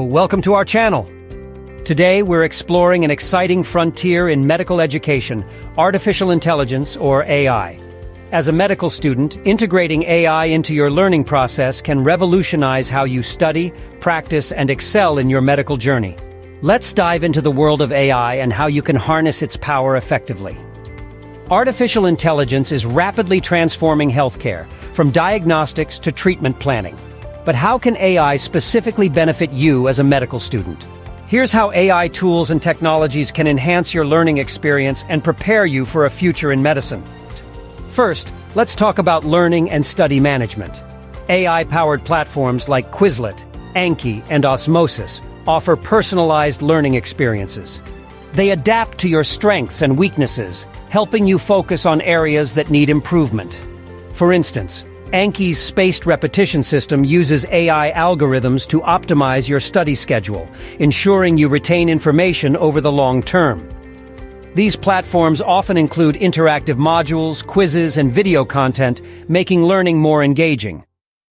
welcome to our channel. Today we're exploring an exciting frontier in medical education, artificial intelligence, or AI. As a medical student, integrating AI into your learning process can revolutionize how you study, practice, and excel in your medical journey. Let's dive into the world of AI and how you can harness its power effectively. Artificial intelligence is rapidly transforming healthcare, from diagnostics to treatment planning. But how can AI specifically benefit you as a medical student? Here's how AI tools and technologies can enhance your learning experience and prepare you for a future in medicine. First, let's talk about learning and study management. AI-powered platforms like Quizlet, Anki, and Osmosis offer personalized learning experiences. They adapt to your strengths and weaknesses, helping you focus on areas that need improvement. For instance, Anki's spaced repetition system uses AI algorithms to optimize your study schedule, ensuring you retain information over the long term. These platforms often include interactive modules, quizzes, and video content, making learning more engaging.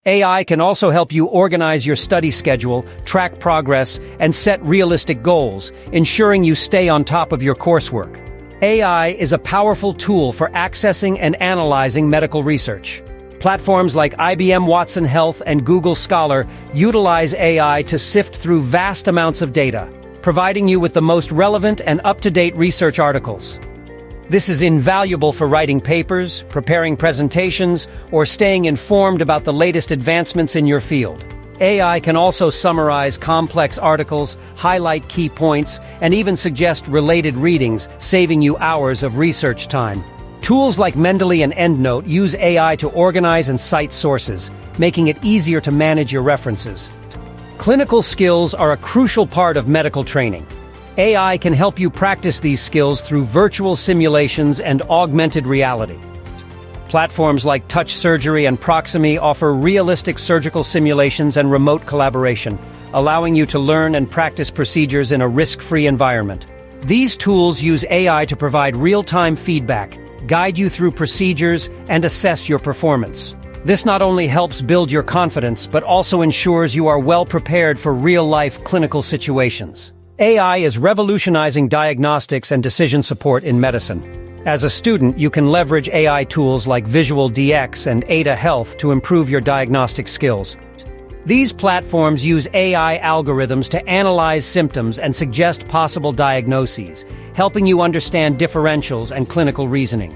AI can also help you organize your study schedule, track progress, and set realistic goals, ensuring you stay on top of your coursework. AI is a powerful tool for accessing and analyzing medical research. Platforms like IBM Watson Health and Google Scholar utilize AI to sift through vast amounts of data, providing you with the most relevant and up-to-date research articles. This is invaluable for writing papers, preparing presentations, or staying informed about the latest advancements in your field. AI can also summarize complex articles, highlight key points, and even suggest related readings, saving you hours of research time. Tools like Mendeley and EndNote use AI to organize and cite sources, making it easier to manage your references. Clinical skills are a crucial part of medical training. AI can help you practice these skills through virtual simulations and augmented reality. Platforms like Touch Surgery and Proximie offer realistic surgical simulations and remote collaboration, allowing you to learn and practice procedures in a risk-free environment. These tools use AI to provide real-time feedback, guide you through procedures, and assess your performance. This not only helps build your confidence, but also ensures you are well prepared for real-life clinical situations. AI is revolutionizing diagnostics and decision support in medicine. As a student, you can leverage AI tools like Visual DX and Ada Health to improve your diagnostic skills. These platforms use AI algorithms to analyze symptoms and suggest possible diagnoses, helping you understand differentials and clinical reasoning.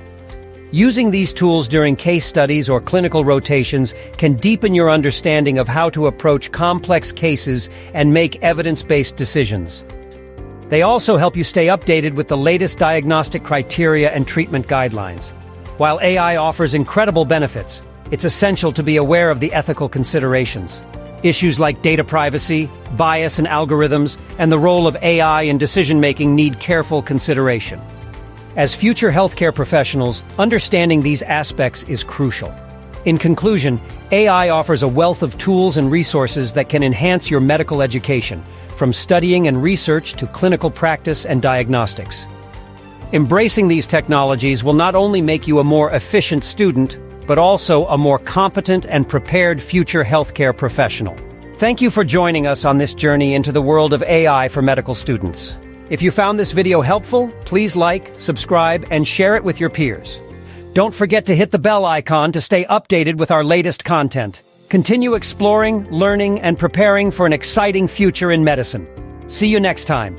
Using these tools during case studies or clinical rotations can deepen your understanding of how to approach complex cases and make evidence-based decisions. They also help you stay updated with the latest diagnostic criteria and treatment guidelines. While AI offers incredible benefits, it's essential to be aware of the ethical considerations. Issues like data privacy, bias in algorithms, and the role of AI in decision-making need careful consideration. As future healthcare professionals, understanding these aspects is crucial. In conclusion, AI offers a wealth of tools and resources that can enhance your medical education, from studying and research to clinical practice and diagnostics. Embracing these technologies will not only make you a more efficient student, but also a more competent and prepared future healthcare professional. Thank you for joining us on this journey into the world of AI for medical students. If you found this video helpful, please like, subscribe, and share it with your peers. Don't forget to hit the bell icon to stay updated with our latest content. Continue exploring, learning, and preparing for an exciting future in medicine. See you next time.